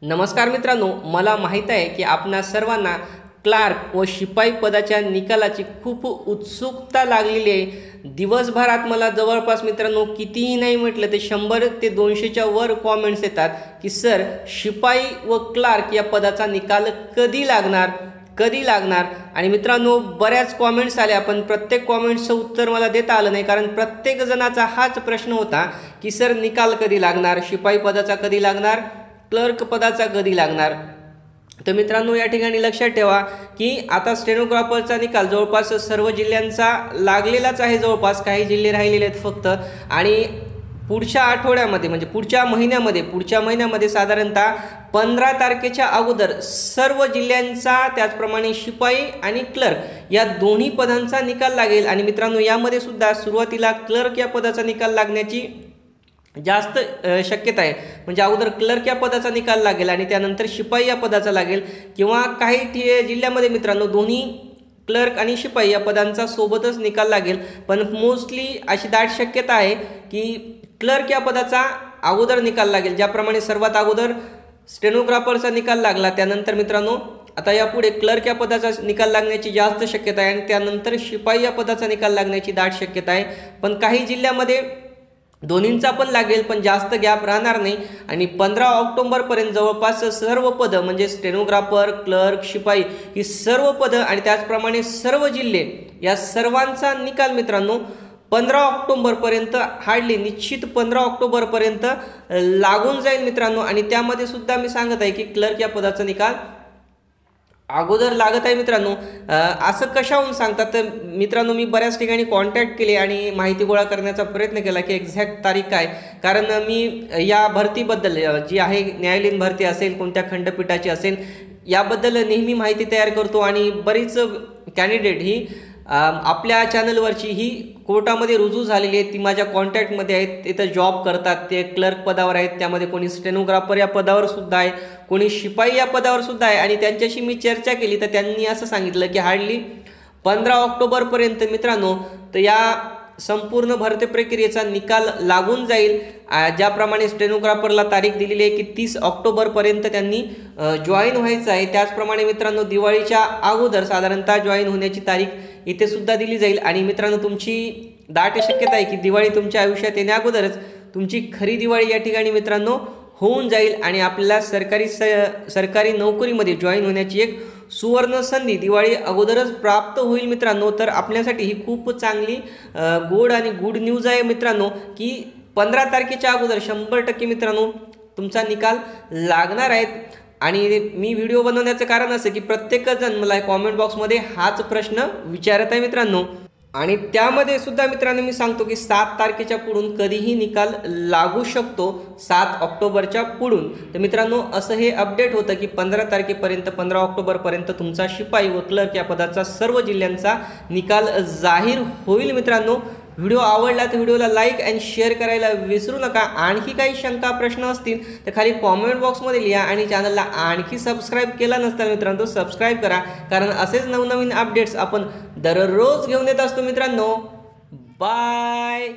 नमस्कार मित्रांनो, मला माहीत आहे की आपणा सर्वांना क्लार्क व शिपाई पदाच्या निकालाची खूप उत्सुकता लागलेली आहे। दिवसभरात मला जवळपास मित्रांनो कितीही नाही म्हटलं ते 100 ते 200च्या वर कॉमेंट्स येतात की सर शिपाई व क्लार्क या पदाचा निकाल कधी लागणार। आणि मित्रांनो बऱ्याच कॉमेंट्स आल्या, पण प्रत्येक कॉमेंट्सचं उत्तर मला देता आलं नाही, कारण प्रत्येक जणाचा हाच प्रश्न होता की सर निकाल कधी लागणार, शिपाई पदाचा कधी लागणार, क्लर्क पदाचा कधी लागणार। तर मित्रांनो या ठिकाणी लक्षात ठेवा की आता स्टेनोग्राफरचा निकाल जवळपास सर्व जिल्ह्यांचा लागलेलाच आहे, जवळपास काही जिल्हे राहिलेले आहेत फक्त। आणि पुढच्या आठवड्यामध्ये म्हणजे पुढच्या महिन्यामध्ये साधारणतः 15 तारखेच्या अगोदर सर्व जिल्ह्यांचा त्याचप्रमाणे शिपाई आणि क्लर्क या दोन्ही पदांचा निकाल लागेल। आणि मित्रांनो यामध्ये सुद्धा सुरुवातीला क्लर्क या पदाचा निकाल लागण्याची जास्त शक्यता आहे, म्हणजे अगोदर क्लर्क या पदाचा निकाल लागेल आणि त्यानंतर शिपाई या पदाचा लागेल, किंवा काही जिल्ह्यामध्ये मित्रांनो दोन्ही क्लर्क आणि शिपाई या पदांचा सोबतच निकाल लागेल। पण मोस्टली अशी दाट शक्यता आहे की क्लर्क या पदाचा अगोदर निकाल लागेल। ज्याप्रमाणे सर्वात अगोदर स्टेनोग्राफरचा निकाल लागला, त्यानंतर मित्रांनो आता यापुढे क्लर्क या पदाचा निकाल लागण्याची जास्त शक्यता आहे आणि त्यानंतर शिपाई या पदाचा निकाल लागण्याची दाट शक्यता आहे। पण काही जिल्ह्यामध्ये दोन्हींचा पण लागेल, पण जास्त गॅप राहणार नाही। आणि 15 ऑक्टोबरपर्यंत जवळपास सर्व पदं म्हणजे स्टेनोग्राफर, क्लर्क, शिपाई ही सर्व पदं आणि त्याचप्रमाणे सर्व जिल्हे या सर्वांचा निकाल मित्रांनो 15 ऑक्टोबरपर्यंत हार्डली निश्चित 15 ऑक्टोबरपर्यंत लागून जाईल मित्रांनो। आणि त्यामध्ये सुद्धा मी सांगत आहे की क्लर्क या पदाचा निकाल अगोदर लागत आहे मित्रांनो। असं कशाहून सांगतात तर मित्रांनो मी बऱ्याच ठिकाणी कॉन्टॅक्ट केले आणि माहिती गोळा करण्याचा प्रयत्न केला की एक्झॅक्ट तारीख काय, कारण मी या भरतीबद्दल जी आहे न्यायालयीन भरती असेल, कोणत्या खंडपीठाची असेल, याबद्दल नेहमी माहिती तयार करतो। आणि बरीच कॅन्डिडेट ही आपल्या चॅनलवरची ही कोर्टामध्ये रुजू झालेली आहेत, ती माझ्या कॉन्टॅक्टमध्ये आहेत, तिथं जॉब करतात, ते क्लर्क पदावर आहेत, त्यामध्ये कोणी स्टेनोग्राफर या पदावर सुद्धा आहे, कोणी शिपाई या पदावर सुद्धा आहे। आणि त्यांच्याशी मी चर्चा केली तर त्यांनी असं सांगितलं की हार्डली 15 ऑक्टोबरपर्यंत मित्रांनो तर या संपूर्ण भरती प्रक्रियेचा निकाल लागून जाईल। ज्याप्रमाणे स्टेनोग्राफरला तारीख दिलेली आहे की 30 ऑक्टोबरपर्यंत त्यांनी जॉईन व्हायचं आहे, त्याचप्रमाणे मित्रांनो दिवाळीच्या अगोदर साधारणतः जॉईन होण्याची तारीख इथे सुद्धा दिली जाईल। आणि मित्रांनो तुमची दाट शक्यता आहे की दिवाळी तुमच्या आयुष्यात येण्या अगोदरच तुमची खरी दिवाळी या ठिकाणी मित्रांनो होऊन जाईल आणि आपल्याला सरकारी नोकरीमध्ये जॉईन होण्याची एक सुवर्ण संधी दिवाळी अगोदरच प्राप्त होईल मित्रांनो। तर आपल्यासाठी ही खूप चांगली गोड आणि गुड न्यूज आहे मित्रांनो की 15 तारखेच्या अगोदर 100% मित्रांनो तुमचा निकाल लागणार आहेत। आणि मी व्हिडिओ बनवण्याचं कारण असं की प्रत्येकजण मला कॉमेंट बॉक्समध्ये हाच प्रश्न विचारत आहे मित्रांनो। आणि त्यामध्ये सुद्धा मित्रांनो मी सांगतो की 7 तारखेच्या पुढून कधीही निकाल लागू शकतो, 7 ऑक्टोबरच्या पुढून। तर मित्रांनो असं हे अपडेट होतं की 15 तारखेपर्यंत 15 ऑक्टोबरपर्यंत तुमचा शिपाई व क्लर्क या पदाचा सर्व जिल्ह्यांचा निकाल जाहीर होईल मित्रांनो। व्हिडिओ आवडला तर व्हिडिओला लाईक आणि शेअर करायला विसरू नका। आणखी काही शंका प्रश्न असतील तर खाली कॉमेंट बॉक्समध्ये लिहा आणि चॅनलला आणखी सबस्क्राईब केला नसता मित्रांनो सबस्क्राईब करा, कारण असेच नवनवीन अपडेट्स आपण दररोज घेऊन येत असतो मित्रांनो। बाय।